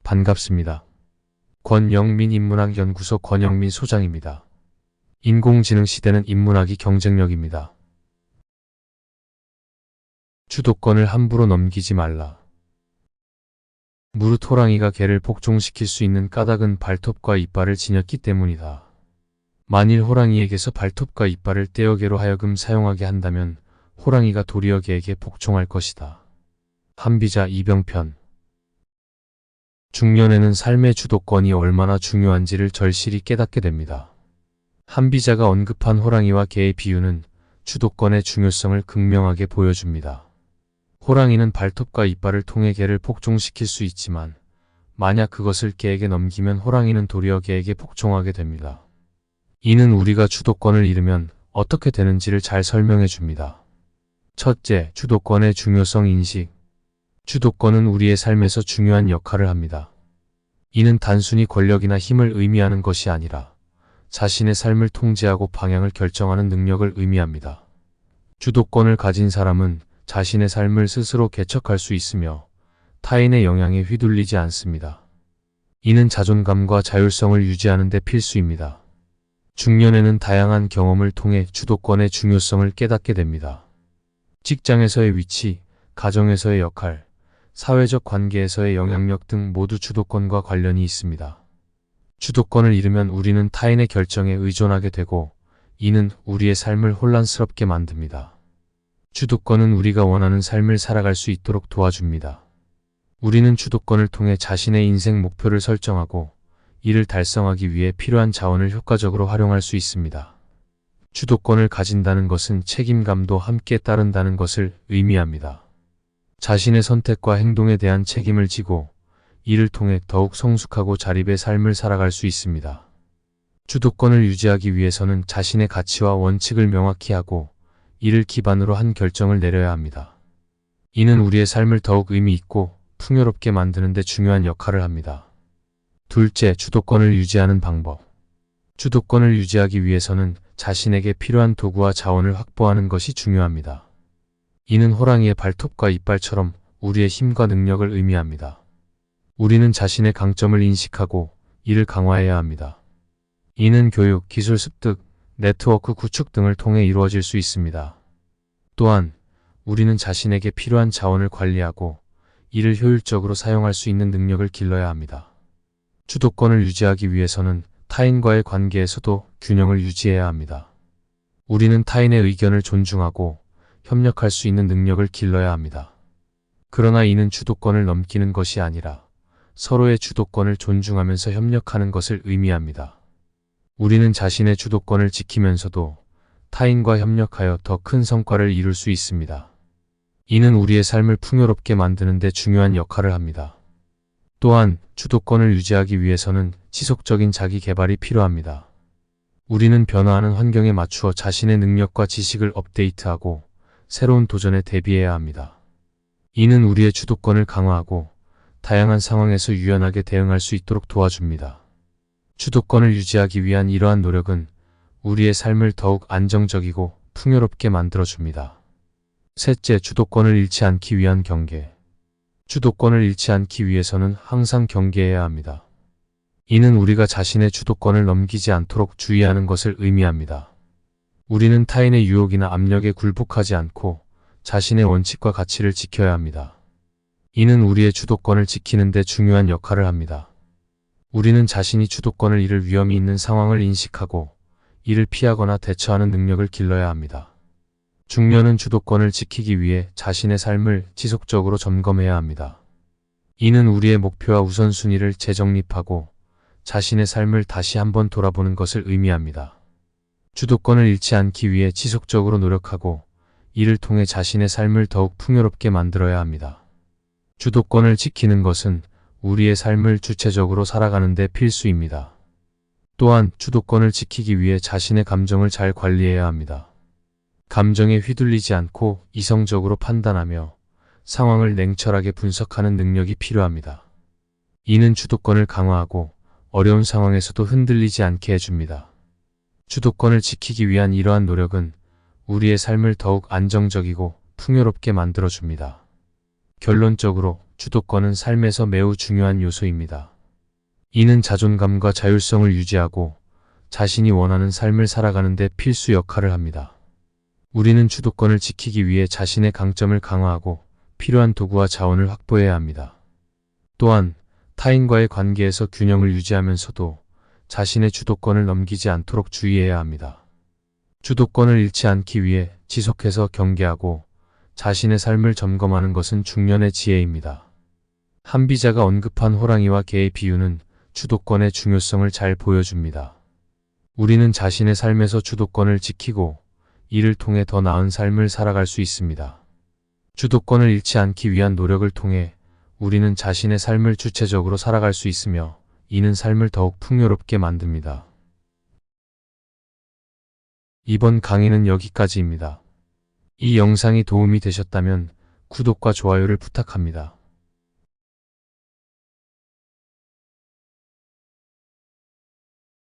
반갑습니다. 권영민 인문학연구소 권영민 소장입니다. 인공지능 시대는 인문학이 경쟁력입니다. 주도권을 함부로 넘기지 말라. 무릇 호랑이가 개를 복종시킬 수 있는 까닭은 발톱과 이빨을 지녔기 때문이다. 만일 호랑이에게서 발톱과 이빨을 떼어 개로 하여금 사용하게 한다면 호랑이가 도리어 개에게 복종할 것이다. 한비자 이병편. 중년에는 삶의 주도권이 얼마나 중요한지를 절실히 깨닫게 됩니다. 한비자가 언급한 호랑이와 개의 비유는 주도권의 중요성을 극명하게 보여줍니다. 호랑이는 발톱과 이빨을 통해 개를 복종시킬 수 있지만 만약 그것을 개에게 넘기면 호랑이는 도리어 개에게 복종하게 됩니다. 이는 우리가 주도권을 잃으면 어떻게 되는지를 잘 설명해 줍니다. 첫째, 주도권의 중요성 인식. 주도권은 우리의 삶에서 중요한 역할을 합니다. 이는 단순히 권력이나 힘을 의미하는 것이 아니라 자신의 삶을 통제하고 방향을 결정하는 능력을 의미합니다. 주도권을 가진 사람은 자신의 삶을 스스로 개척할 수 있으며 타인의 영향에 휘둘리지 않습니다. 이는 자존감과 자율성을 유지하는 데 필수입니다. 중년에는 다양한 경험을 통해 주도권의 중요성을 깨닫게 됩니다. 직장에서의 위치, 가정에서의 역할, 사회적 관계에서의 영향력 등 모두 주도권과 관련이 있습니다. 주도권을 잃으면 우리는 타인의 결정에 의존하게 되고 이는 우리의 삶을 혼란스럽게 만듭니다. 주도권은 우리가 원하는 삶을 살아갈 수 있도록 도와줍니다. 우리는 주도권을 통해 자신의 인생 목표를 설정하고 이를 달성하기 위해 필요한 자원을 효과적으로 활용할 수 있습니다. 주도권을 가진다는 것은 책임감도 함께 따른다는 것을 의미합니다. 자신의 선택과 행동에 대한 책임을 지고 이를 통해 더욱 성숙하고 자립의 삶을 살아갈 수 있습니다. 주도권을 유지하기 위해서는 자신의 가치와 원칙을 명확히 하고 이를 기반으로 한 결정을 내려야 합니다. 이는 우리의 삶을 더욱 의미 있고 풍요롭게 만드는 데 중요한 역할을 합니다. 둘째, 주도권을 유지하는 방법. 주도권을 유지하기 위해서는 자신에게 필요한 도구와 자원을 확보하는 것이 중요합니다. 이는 호랑이의 발톱과 이빨처럼 우리의 힘과 능력을 의미합니다. 우리는 자신의 강점을 인식하고 이를 강화해야 합니다. 이는 교육, 기술 습득, 네트워크 구축 등을 통해 이루어질 수 있습니다. 또한 우리는 자신에게 필요한 자원을 관리하고 이를 효율적으로 사용할 수 있는 능력을 길러야 합니다. 주도권을 유지하기 위해서는 타인과의 관계에서도 균형을 유지해야 합니다. 우리는 타인의 의견을 존중하고 협력할 수 있는 능력을 길러야 합니다. 그러나 이는 주도권을 넘기는 것이 아니라 서로의 주도권을 존중하면서 협력하는 것을 의미합니다. 우리는 자신의 주도권을 지키면서도 타인과 협력하여 더 큰 성과를 이룰 수 있습니다. 이는 우리의 삶을 풍요롭게 만드는 데 중요한 역할을 합니다. 또한 주도권을 유지하기 위해서는 지속적인 자기 개발이 필요합니다. 우리는 변화하는 환경에 맞추어 자신의 능력과 지식을 업데이트하고 새로운 도전에 대비해야 합니다. 이는 우리의 주도권을 강화하고 다양한 상황에서 유연하게 대응할 수 있도록 도와줍니다. 주도권을 유지하기 위한 이러한 노력은 우리의 삶을 더욱 안정적이고 풍요롭게 만들어줍니다. 셋째, 주도권을 잃지 않기 위한 경계. 주도권을 잃지 않기 위해서는 항상 경계해야 합니다. 이는 우리가 자신의 주도권을 넘기지 않도록 주의하는 것을 의미합니다. 우리는 타인의 유혹이나 압력에 굴복하지 않고 자신의 원칙과 가치를 지켜야 합니다. 이는 우리의 주도권을 지키는 데 중요한 역할을 합니다. 우리는 자신이 주도권을 잃을 위험이 있는 상황을 인식하고 이를 피하거나 대처하는 능력을 길러야 합니다. 중년은 주도권을 지키기 위해 자신의 삶을 지속적으로 점검해야 합니다. 이는 우리의 목표와 우선순위를 재정립하고 자신의 삶을 다시 한번 돌아보는 것을 의미합니다. 주도권을 잃지 않기 위해 지속적으로 노력하고 이를 통해 자신의 삶을 더욱 풍요롭게 만들어야 합니다. 주도권을 지키는 것은 우리의 삶을 주체적으로 살아가는 데 필수입니다. 또한 주도권을 지키기 위해 자신의 감정을 잘 관리해야 합니다. 감정에 휘둘리지 않고 이성적으로 판단하며 상황을 냉철하게 분석하는 능력이 필요합니다. 이는 주도권을 강화하고 어려운 상황에서도 흔들리지 않게 해줍니다. 주도권을 지키기 위한 이러한 노력은 우리의 삶을 더욱 안정적이고 풍요롭게 만들어줍니다. 결론적으로 주도권은 삶에서 매우 중요한 요소입니다. 이는 자존감과 자율성을 유지하고 자신이 원하는 삶을 살아가는 데 필수 역할을 합니다. 우리는 주도권을 지키기 위해 자신의 강점을 강화하고 필요한 도구와 자원을 확보해야 합니다. 또한 타인과의 관계에서 균형을 유지하면서도 자신의 주도권을 넘기지 않도록 주의해야 합니다. 주도권을 잃지 않기 위해 지속해서 경계하고 자신의 삶을 점검하는 것은 중년의 지혜입니다. 한비자가 언급한 호랑이와 개의 비유는 주도권의 중요성을 잘 보여줍니다. 우리는 자신의 삶에서 주도권을 지키고 이를 통해 더 나은 삶을 살아갈 수 있습니다. 주도권을 잃지 않기 위한 노력을 통해 우리는 자신의 삶을 주체적으로 살아갈 수 있으며 이는 삶을 더욱 풍요롭게 만듭니다. 이번 강의는 여기까지입니다. 이 영상이 도움이 되셨다면 구독과 좋아요를 부탁합니다.